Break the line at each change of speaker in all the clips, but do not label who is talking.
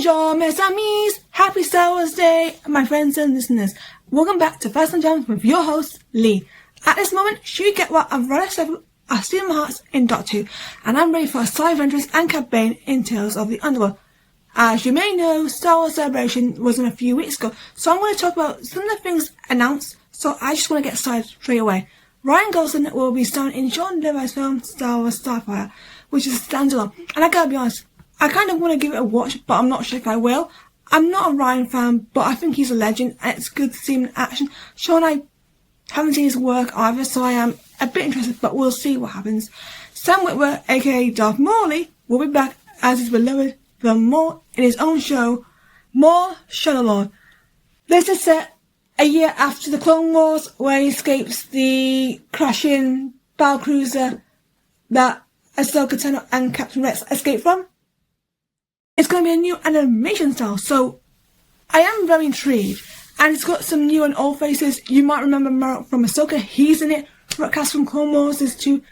Bonjour, mes amis! Happy Star Wars Day, my friends and listeners. Welcome back to Fast and Jams with your host, Lee. At this moment, you get what I've read I see my hearts in Dot 2, and I'm ready for a side adventures and campaign in Tales of the Underworld. As you may know, Star Wars Celebration wasn't a few weeks ago, so I'm going to talk about some of the things announced, so I just want to get started straight away. Ryan Gosling will be starring in Sean Levi's film Star Wars Starfire, which is a standalone, and I gotta be honest, I kind of want to give it a watch, but I'm not sure if I will. I'm not a Ryan fan, but I think he's a legend, and it's good to see him in action. Sean, I haven't seen his work either, so I am a bit interested, but we'll see what happens. Sam Witwer, aka Darth Maul, will be back as his beloved Darth Maul in his own show, Maul Shadowlord. This is set a year after the Clone Wars, where he escapes the crashing battlecruiser that Ahsoka Tano and Captain Rex escaped from. It's going to be a new animation style, so I am very intrigued. And it's got some new and old faces. You might remember Marok from Ahsoka. He's in it. Cast from Clone Wars. There's two.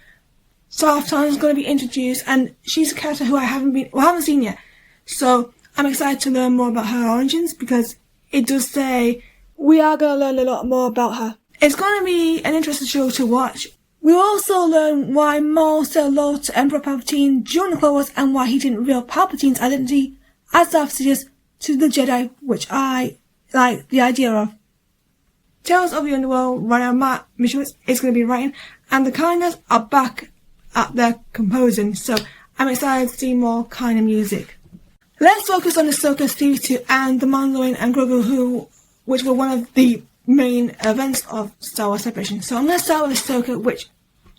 Soph Tarn's going to be introduced, and she's a character who I haven't seen yet. So I'm excited to learn more about her origins, because it does say we are going to learn a lot more about her. It's going to be an interesting show to watch. We'll also learn why Maul said hello to Emperor Palpatine during the Clone Wars, and why he didn't reveal Palpatine's identity as Darth Sidious to the Jedi, which I like the idea of. Tales of the Underworld, Ryan Matt Mischwitz is going to be writing, and the Kinders are back at their composing, so I'm excited to see more kind of music. Let's focus on Ahsoka Series 2 and the Mandalorian and Grogu, which were one of the main events of Star Wars Celebration. So I'm going to start with Ahsoka, which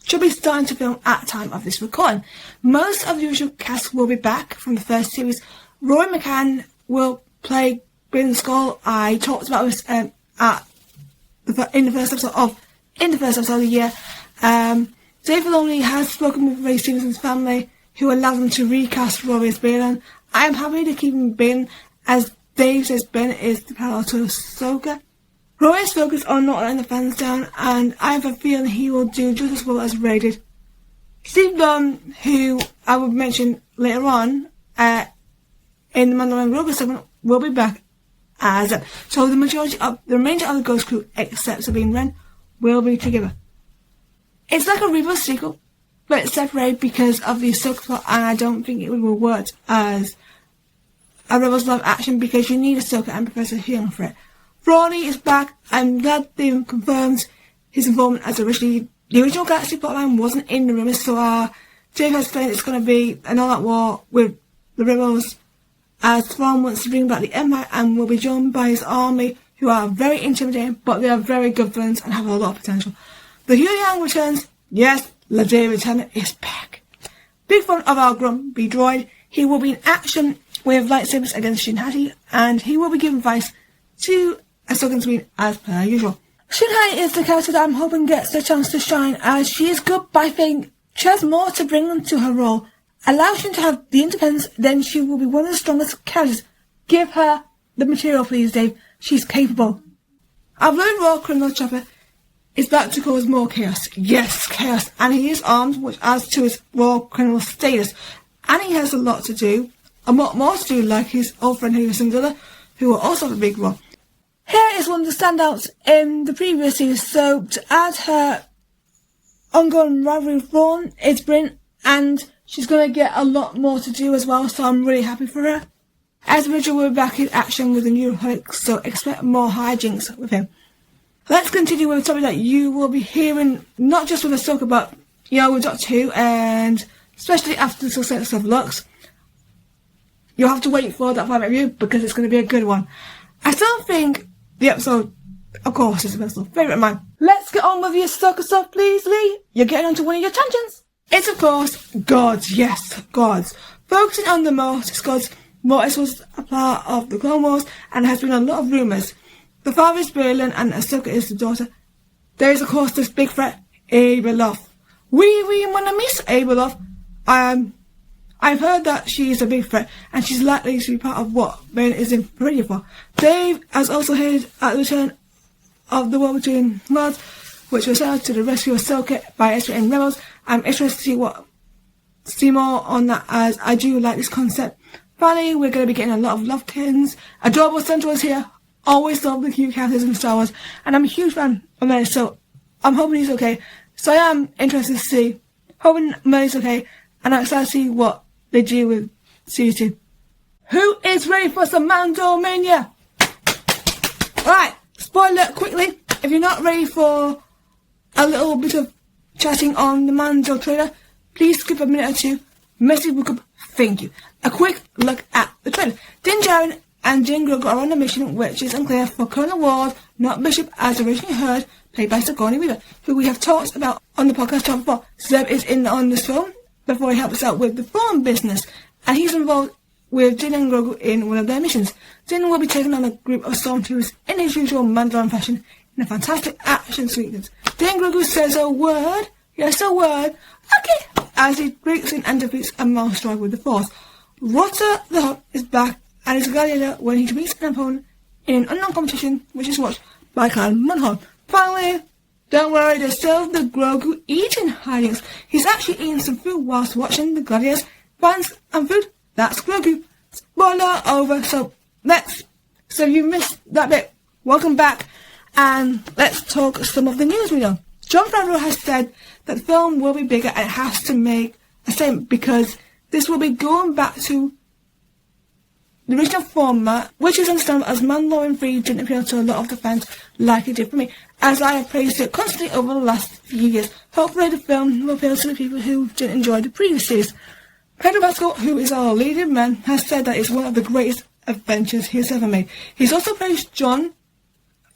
should be starting to film at the time of this recording. Most of the usual cast will be back from the first series. Roy McCann will play Bryn Skull. I talked about this in the first episode of the year. Dave Filoni has spoken with Ray Stevenson's family, who allowed them to recast Rory as Balin. I am happy to keep him Ben, as Dave says Ben is the parallel to Ahsoka. Rory is focused on not letting the fans down, and I have a feeling he will do just as well as Ray did. Steve Dunn, who I will mention later on in the Mandalorian and Grogu segment, will be back as so the remainder of the Ghost crew, except Sabine Wren, will be together. It's like a reboot sequel, but it's separated because of the Ahsoka plot, and I don't think it would work as a Rebels live action, because you need Ahsoka and Professor Healing for it. Ronnie is back. I'm glad they confirmed his involvement as originally. The original Galaxy plotline wasn't in the rumors, so Dave has explained it's going to be an all-out war with the Rebels, as Thrawn wants to bring back the Empire and will be joined by his army, who are very intimidating, but they are very good villains and have a lot of potential. The Hu Yang returns. Yes, Lejay Lieutenant is back. Big fan of our Grumpy droid. He will be in action with lightsabers against Shin Hati, and he will be giving advice to Ahsoka and Sabine as per usual. Shin Hati is the character that I'm hoping gets the chance to shine, as she is good, but I think she has more to bring to her role. Allow Shin to have the independence, then she will be one of the strongest characters. Give her the material, please, Dave. She's capable. Our learned Royal Criminal Chopper is back to cause more chaos. Yes, chaos. And he is armed, which adds to his Royal Criminal status. And he has a lot to do, and what more to do, like his old friend Syndulla, who will also have a big role. Here is one of the standouts in the previous series, so to add her ongoing rivalry with Thrawn, it's Bryn, and she's going to get a lot more to do as well, so I'm really happy for her. As Richard will be back in action with the new Hulk, so expect more hijinks with him. Let's continue with a topic that you will be hearing, not just with Ahsoka, but, with Doctor Who, and especially after the success of Lux. You'll have to wait for that 5-minute review, because it's going to be a good one. I still think the episode, of course, is a personal favourite of mine. Let's get on with your Ahsoka stuff, please, Lee. You're getting onto one of your tangents. It's, of course, gods. Yes, gods. Focusing on the Mortis gods, Mortis was a part of the Clone Wars, and there has been a lot of rumours. The father is Berlin, and Ahsoka is the daughter. There is, of course, this big threat, Abeloth. We want to miss Abeloth. I've heard that she is a big threat, and she's likely to be part of what Ben is in Peridea for. Dave has also heard at the return of the War Between Worlds, which was sent to the rescue of Ahsoka by Ezra and Rebels. I'm interested to see more on that, as I do like this concept. Finally, we're going to be getting a lot of Lovekins. Adorable Central is here. Always love the cute characters in Star Wars. And I'm a huge fan of Melly, so I'm hoping he's okay. So I am interested to see. Hoping Melly's okay. And I'm excited to see what they do with Series 2. Who is ready for some Mandalorian? Alright, spoiler quickly. If you're not ready for a little bit of chatting on the Mando trailer, please skip a minute or two. Message book up, thank you. A quick look at the trailer. Din Djarin and Din Grogu are on a mission which is unclear for Colonel Ward, not Bishop as originally heard, played by Sigourney Weaver, who we have talked about on the podcast before. Zeb is in on this film before he helps out with the farm business, and he's involved with Din and Grogu in one of their missions. Din will be taking on a group of stormtroopers in his usual Mandalorian fashion in a fantastic action sequence. Din Grogu says a word, yes a word, okay, as he breaks in and defeats a mouse drive with the Force. Rotter the Hutt is back and is a gladiator when he defeats an opponent in an unknown competition which is watched by Kyle Munhall. Finally, don't worry, there's still the Grogu eating hijinks. He's actually eating some food whilst watching the gladiators, fans and food. That's Grogu. Spoiler over, so you missed that bit. Welcome back, and let's talk some of the news we know. Jon Favreau has said that the film will be bigger and it has to make a statement because this will be going back to the original format, which is understandable as Mandalorian 3 didn't appeal to a lot of the fans like it did for me, as I have praised it constantly over the last few years. Hopefully the film will appeal to the people who didn't enjoy the previous series. Pedro Pascal, who is our leading man, has said that it's one of the greatest adventures he's ever made. He's also praised Jon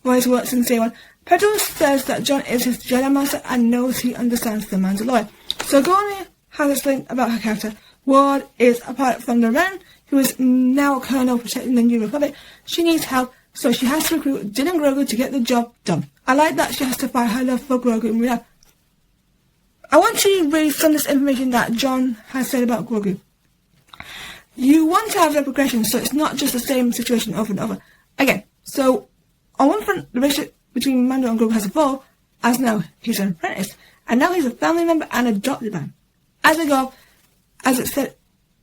for his work since day one. Pedro says that Jon is his Jedi Master and knows he understands the Mandalorian. Sigourney has explained about her character. Ward is a pilot from the Ren, who is now a colonel protecting the New Republic. She needs help, so she has to recruit Din and Grogu to get the job done. I like that she has to fight her love for Grogu in real life. I want to read some of this information that Jon has said about Grogu. You want to have a progression, so it's not just the same situation over and over again. So, on one front, the relationship between Mando and Grogu has evolved, as now he's an apprentice, and now he's a family member and adopted by him. As they go, as it said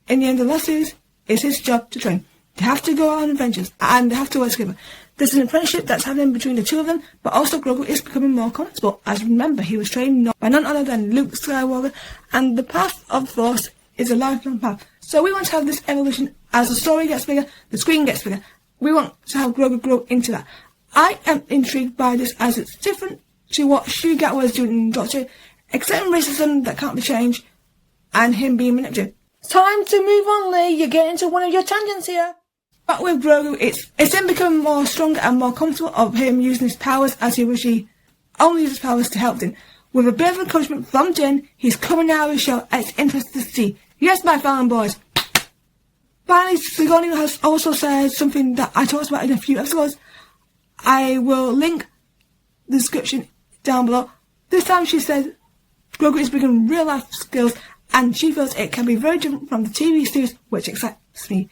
in the end of the last series, it's his job to train. They have to go on adventures, and they have to work together. There's an apprenticeship that's happening between the two of them, but also Grogu is becoming more comfortable, as remember, he was trained by none other than Luke Skywalker, and the path of the Force is a lifelong path. So we want to have this evolution as the story gets bigger, the screen gets bigger. We want to have Grogu grow into that. I am intrigued by this as it's different to what Hugh Gatwa is doing in Doctor, accepting racism that can't be changed, and him being manipulated. Time to move on, Lee. You're getting to one of your tangents here. But with Grogu, it's him becoming more stronger and more comfortable of him using his powers as he wishes only uses powers to help Din. With a bit of encouragement from Din, he's coming out of his show and it's interesting to see. Yes, my Fallon boys. Finally, Sigourney has also said something that I talked about in a few episodes. I will link the description down below. This time she said Grogu is bringing real life skills and she feels it can be very different from the TV series, which excites me.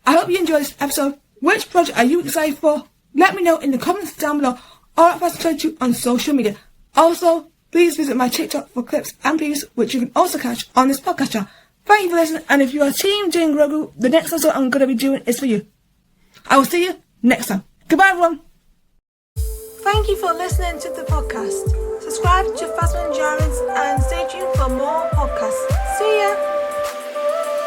I hope you enjoyed this episode. Which project are you excited for? Let me know in the comments down below or at Fast22 on social media. Also, please visit my TikTok for clips and previews, which you can also catch on this podcast channel. Thank you for listening, and if you are Team Din Grogu, the next episode I'm going to be doing is for you. I will see you next time. Goodbye, everyone. Thank you for listening to the podcast. Subscribe to Phasma and Jari